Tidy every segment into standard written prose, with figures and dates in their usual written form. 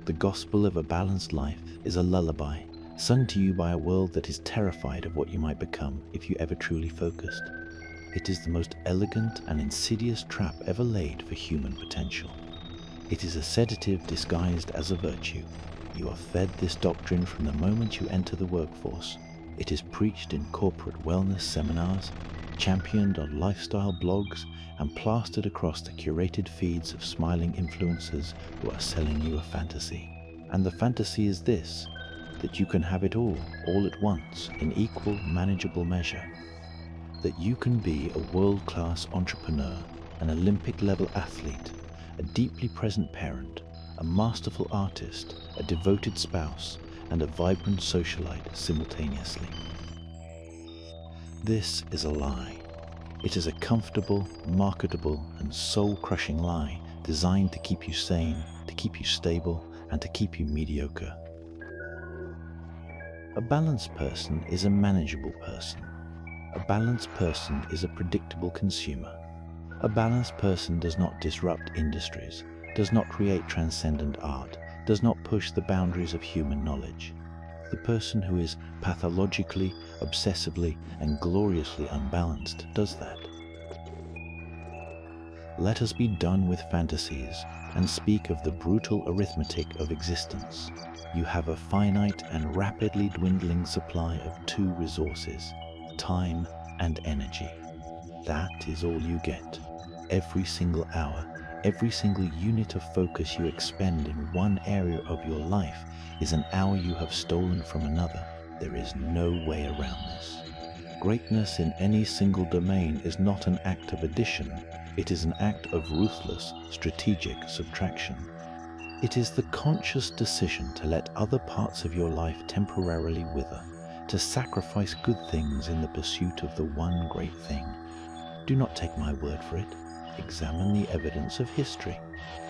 The gospel of a balanced life is a lullaby, sung to you by a world that is terrified of what you might become if you ever truly focused. It is the most elegant and insidious trap ever laid for human potential. It is a sedative disguised as a virtue. You are fed this doctrine from the moment you enter the workforce. It is preached in corporate wellness seminars, championed on lifestyle blogs, and plastered across the curated feeds of smiling influencers who are selling you a fantasy. And the fantasy is this, that you can have it all at once, in equal, manageable measure. That you can be a world-class entrepreneur, an Olympic-level athlete, a deeply present parent, a masterful artist, a devoted spouse, and a vibrant socialite simultaneously. This is a lie. It is a comfortable, marketable, and soul-crushing lie designed to keep you sane, to keep you stable, and to keep you mediocre. A balanced person is a manageable person. A balanced person is a predictable consumer. A balanced person does not disrupt industries, does not create transcendent art, does not push the boundaries of human knowledge. The person who is pathologically, obsessively, and gloriously unbalanced does that. Let us be done with fantasies and speak of the brutal arithmetic of existence. You have a finite and rapidly dwindling supply of two resources, time and energy. That is all you get. Every single hour, every single unit of focus you expend in one area of your life is an hour you have stolen from another. There is no way around this. Greatness in any single domain is not an act of addition, it is an act of ruthless, strategic subtraction. It is the conscious decision to let other parts of your life temporarily wither, to sacrifice good things in the pursuit of the one great thing. Do not take my word for it. Examine the evidence of history.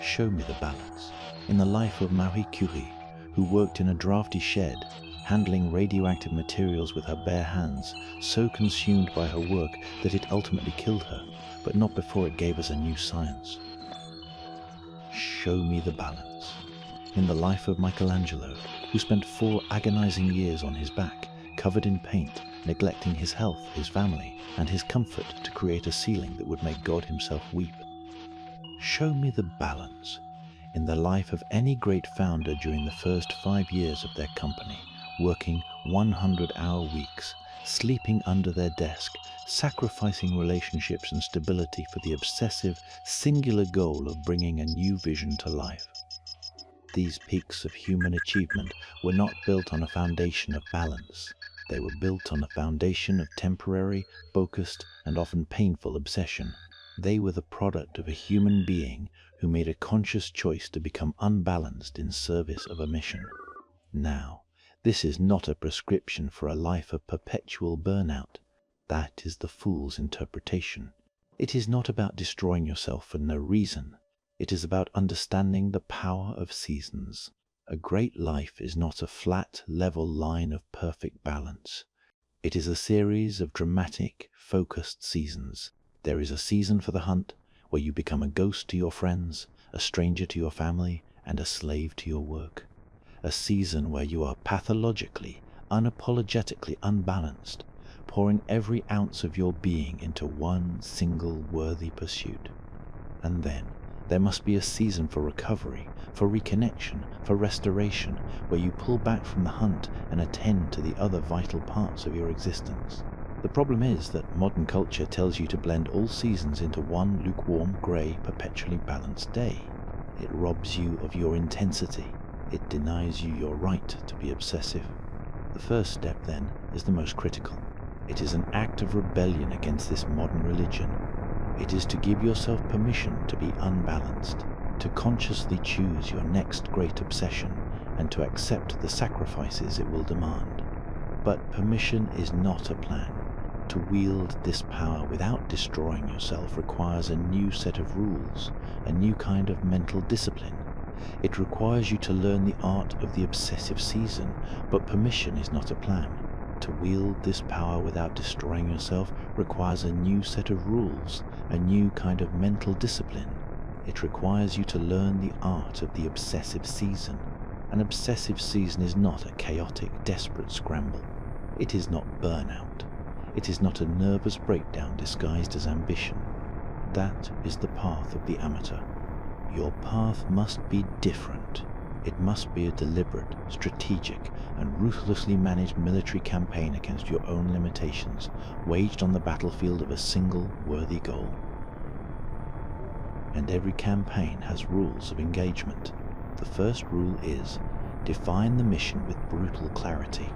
Show me the balance. In the life of Marie Curie, who worked in a drafty shed, handling radioactive materials with her bare hands, so consumed by her work that it ultimately killed her, but not before it gave us a new science. Show me the balance. In the life of Michelangelo, who spent 4 agonizing years on his back, covered in paint, neglecting his health, his family, and his comfort to create a ceiling that would make God himself weep. Show me the balance. In the life of any great founder during the first 5 years of their company, working 100-hour weeks, sleeping under their desk, sacrificing relationships and stability for the obsessive, singular goal of bringing a new vision to life. These peaks of human achievement were not built on a foundation of balance. They were built on a foundation of temporary, focused, and often painful obsession. They were the product of a human being who made a conscious choice to become unbalanced in service of a mission. Now, this is not a prescription for a life of perpetual burnout. That is the fool's interpretation. It is not about destroying yourself for no reason. It is about understanding the power of seasons. A great life is not a flat, level line of perfect balance. It is a series of dramatic, focused seasons. There is a season for the hunt, where you become a ghost to your friends, a stranger to your family, and a slave to your work. A season where you are pathologically, unapologetically unbalanced, pouring every ounce of your being into one single worthy pursuit. And then, there must be a season for recovery, for reconnection, for restoration, where you pull back from the hunt and attend to the other vital parts of your existence. The problem is that modern culture tells you to blend all seasons into one lukewarm, grey, perpetually balanced day. It robs you of your intensity. It denies you your right to be obsessive. The first step, then, is the most critical. It is an act of rebellion against this modern religion. It is to give yourself permission to be unbalanced, to consciously choose your next great obsession, and to accept the sacrifices it will demand. But permission is not a plan. To wield this power without destroying yourself requires a new set of rules, a new kind of mental discipline. It requires you to learn the art of the obsessive season, but permission is not a plan. To wield this power without destroying yourself requires a new set of rules, a new kind of mental discipline. It requires you to learn the art of the obsessive season, An obsessive season is not a chaotic, desperate scramble. It is not burnout. It is not a nervous breakdown disguised as ambition. That is the path of the amateur. Your path must be different. It must be a deliberate, strategic, and ruthlessly managed military campaign against your own limitations, waged on the battlefield of a single worthy goal. And every campaign has rules of engagement. The first rule is, define the mission with brutal clarity.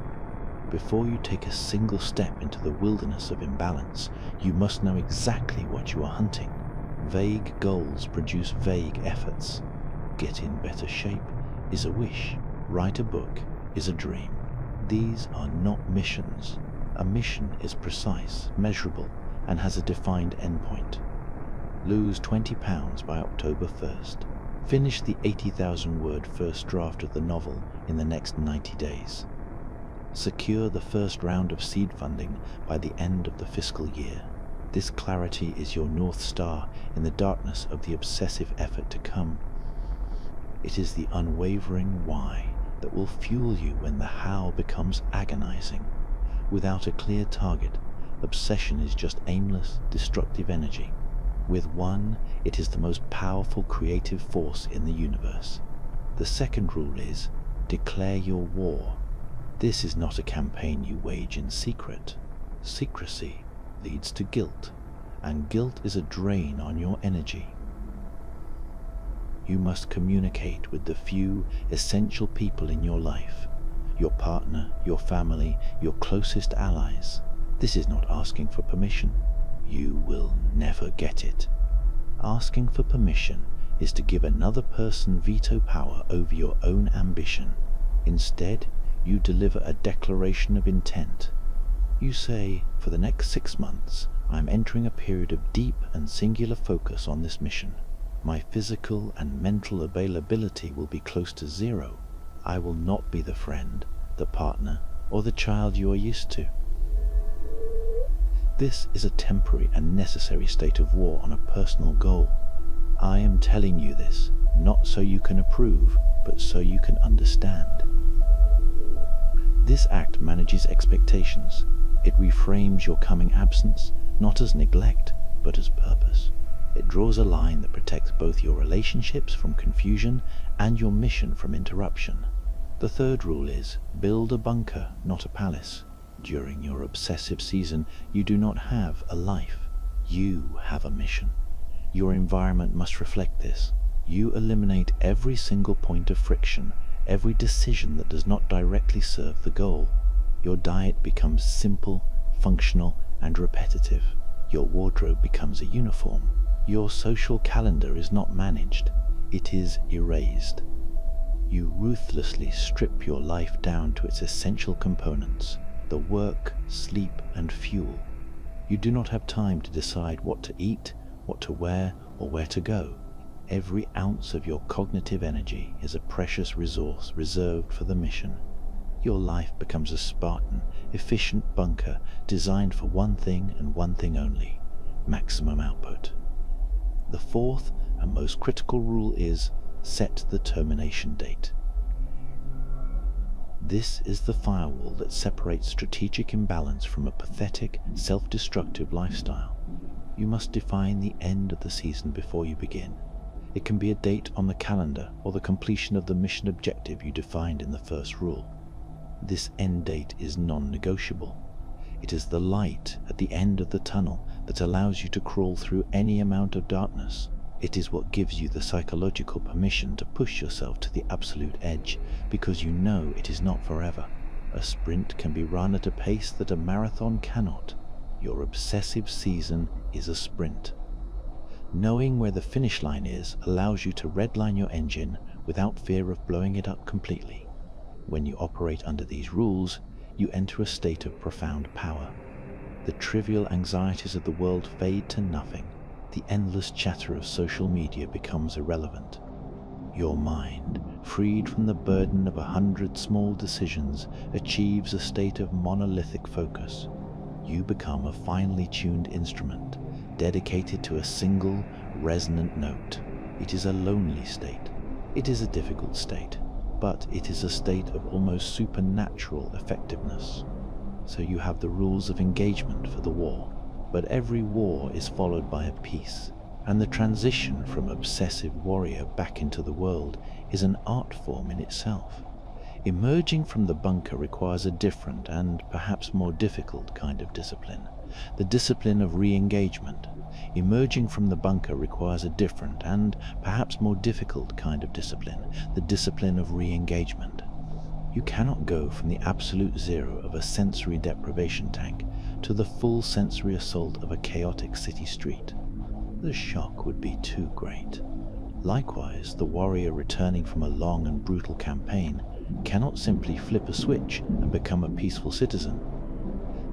Before you take a single step into the wilderness of imbalance, you must know exactly what you are hunting. Vague goals produce vague efforts. Get in better shape is a wish. Write a book is a dream. These are not missions. A mission is precise, measurable, and has a defined endpoint. Lose 20 pounds by October 1st. Finish the 80,000-word first draft of the novel in the next 90 days. Secure the first round of seed funding by the end of the fiscal year. This clarity is your North Star in the darkness of the obsessive effort to come. It is the unwavering why that will fuel you when the how becomes agonizing. Without a clear target, obsession is just aimless, destructive energy. With one, it is the most powerful creative force in the universe. The second rule is, declare your war. This is not a campaign you wage in secret. Secrecy leads to guilt, and guilt is a drain on your energy. You must communicate with the few essential people in your life, your partner, your family, your closest allies. This is not asking for permission. You will never get it. Asking for permission is to give another person veto power over your own ambition. Instead, you deliver a declaration of intent. You say, for the next 6 months, I am entering a period of deep and singular focus on this mission. My physical and mental availability will be close to zero. I will not be the friend, the partner, or the child you are used to. This is a temporary and necessary state of war on a personal goal. I am telling you this, not so you can approve, but so you can understand. This act manages expectations. It reframes your coming absence, not as neglect, but as purpose. It draws a line that protects both your relationships from confusion and your mission from interruption. The third rule is, build a bunker, not a palace. During your obsessive season, you do not have a life. You have a mission. Your environment must reflect this. You eliminate every single point of friction, every decision that does not directly serve the goal. Your diet becomes simple, functional, and repetitive. Your wardrobe becomes a uniform. Your social calendar is not managed. It is erased. You ruthlessly strip your life down to its essential components, the work, sleep, and fuel. You do not have time to decide what to eat, what to wear, or where to go. Every ounce of your cognitive energy is a precious resource reserved for the mission. Your life becomes a Spartan, efficient bunker designed for one thing and one thing only: maximum output. The fourth and most critical rule is, set the termination date. This is the firewall that separates strategic imbalance from a pathetic, self-destructive lifestyle. You must define the end of the season before you begin. It can be a date on the calendar or the completion of the mission objective you defined in the first rule. This end date is non-negotiable. It is the light at the end of the tunnel that allows you to crawl through any amount of darkness. It is what gives you the psychological permission to push yourself to the absolute edge, because you know it is not forever. A sprint can be run at a pace that a marathon cannot. Your obsessive season is a sprint. Knowing where the finish line is allows you to redline your engine without fear of blowing it up completely. When you operate under these rules, you enter a state of profound power. The trivial anxieties of the world fade to nothing. The endless chatter of social media becomes irrelevant. Your mind, freed from the burden of 100 small decisions, achieves a state of monolithic focus. You become a finely tuned instrument, dedicated to a single, resonant note. It is a lonely state. It is a difficult state. but it is a state of almost supernatural effectiveness. So you have the rules of engagement for the war, but every war is followed by a peace, and the transition from obsessive warrior back into the world is an art form in itself. Emerging from the bunker requires a different and perhaps more difficult kind of discipline, the discipline of re-engagement. Emerging from the bunker requires a different and perhaps more difficult kind of discipline, the discipline of re-engagement. You cannot go from the absolute zero of a sensory deprivation tank to the full sensory assault of a chaotic city street. The shock would be too great. Likewise, the warrior returning from a long and brutal campaign cannot simply flip a switch and become a peaceful citizen.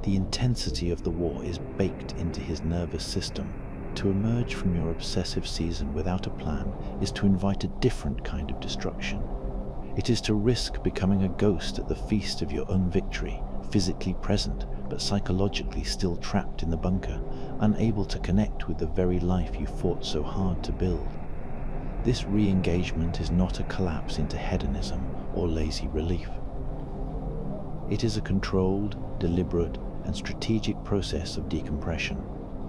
The intensity of the war is baked into his nervous system. To emerge from your obsessive season without a plan is to invite a different kind of destruction. It is to risk becoming a ghost at the feast of your own victory, physically present but psychologically still trapped in the bunker, unable to connect with the very life you fought so hard to build. This re-engagement is not a collapse into hedonism or lazy relief. It is a controlled, deliberate, and strategic process of decompression.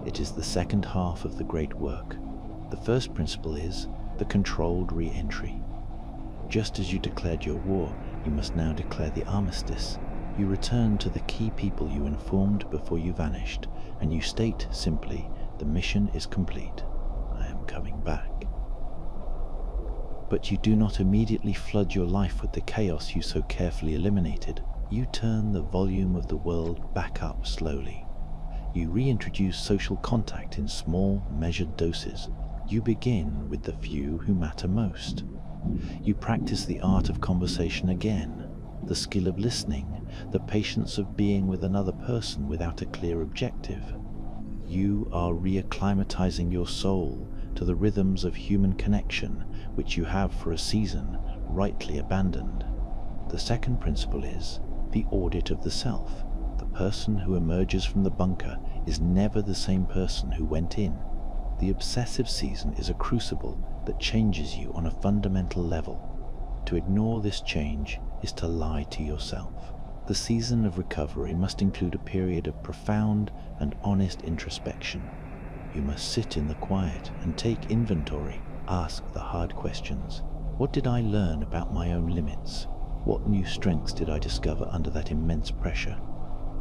It is the second half of the great work. The first principle is the controlled re-entry. Just as you declared your war, you must now declare the armistice. You return to the key people you informed before you vanished, and you state simply, the mission is complete. I am coming back. But you do not immediately flood your life with the chaos you so carefully eliminated. You turn the volume of the world back up slowly. You reintroduce social contact in small, measured doses. You begin with the few who matter most. You practice the art of conversation again, the skill of listening, the patience of being with another person without a clear objective. You are reacclimatizing your soul to the rhythms of human connection which you have for a season rightly abandoned. The second principle is the audit of the self. The person who emerges from the bunker is never the same person who went in. The obsessive season is a crucible that changes you on a fundamental level. To ignore this change is to lie to yourself. The season of recovery must include a period of profound and honest introspection. You must sit in the quiet and take inventory, ask the hard questions. What did I learn about my own limits? What new strengths did I discover under that immense pressure?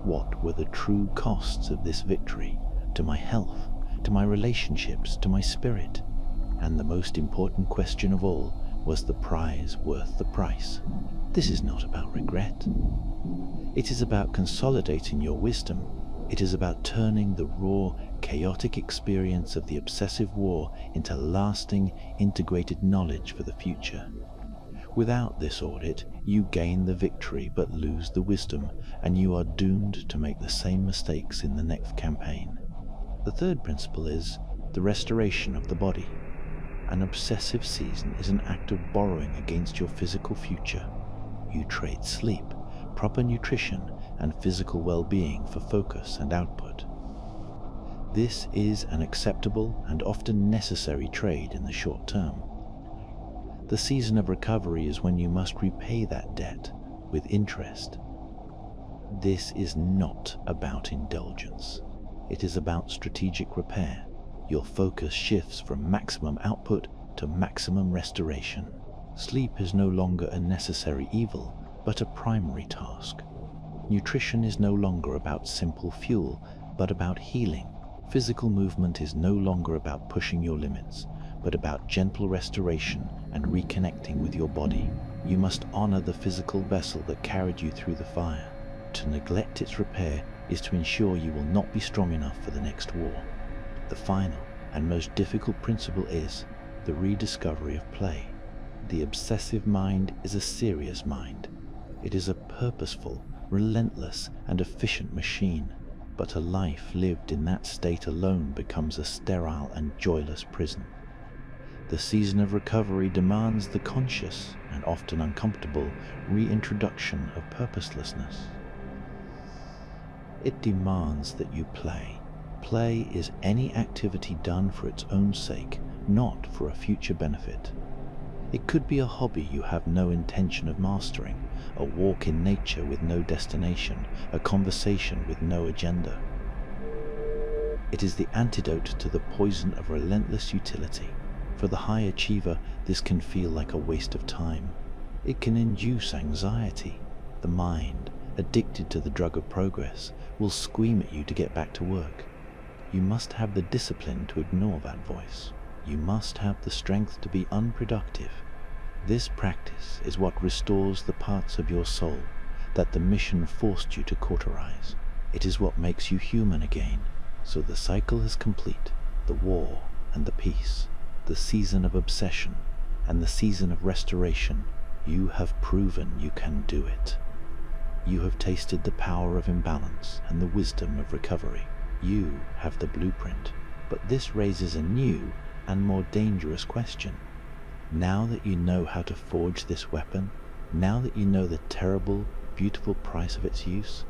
What were the true costs of this victory to my health, to my relationships, to my spirit? And the most important question of all, was the prize worth the price? This is not about regret. It is about consolidating your wisdom. It is about turning the raw, chaotic experience of the obsessive war into lasting, integrated knowledge for the future. Without this audit, you gain the victory but lose the wisdom, and you are doomed to make the same mistakes in the next campaign. The third principle is the restoration of the body. An obsessive season is an act of borrowing against your physical future. You trade sleep, proper nutrition, and physical well-being for focus and output. This is an acceptable and often necessary trade in the short term. The season of recovery is when you must repay that debt with interest. This is not about indulgence. It is about strategic repair. Your focus shifts from maximum output to maximum restoration. Sleep is no longer a necessary evil, but a primary task. Nutrition is no longer about simple fuel, but about healing. Physical movement is no longer about pushing your limits, but about gentle restoration and reconnecting with your body. You must honor the physical vessel that carried you through the fire. To neglect its repair is to ensure you will not be strong enough for the next war. The final and most difficult principle is the rediscovery of play. The obsessive mind is a serious mind. It is a purposeful, relentless, and efficient machine, but a life lived in that state alone becomes a sterile and joyless prison. The season of recovery demands the conscious, and often uncomfortable, reintroduction of purposelessness. It demands that you play. Play is any activity done for its own sake, not for a future benefit. It could be a hobby you have no intention of mastering, a walk in nature with no destination, a conversation with no agenda. It is the antidote to the poison of relentless utility. For the high achiever, this can feel like a waste of time. It can induce anxiety. The mind, addicted to the drug of progress, will scream at you to get back to work. You must have the discipline to ignore that voice. You must have the strength to be unproductive. This practice is what restores the parts of your soul that the mission forced you to cauterize. It is what makes you human again. So the cycle is complete, the war and the peace, the season of obsession and the season of restoration. You have proven you can do it. You have tasted the power of imbalance and the wisdom of recovery. You have the blueprint. But this raises a new and more dangerous question. Now that you know how to forge this weapon, now that you know the terrible, beautiful price of its use,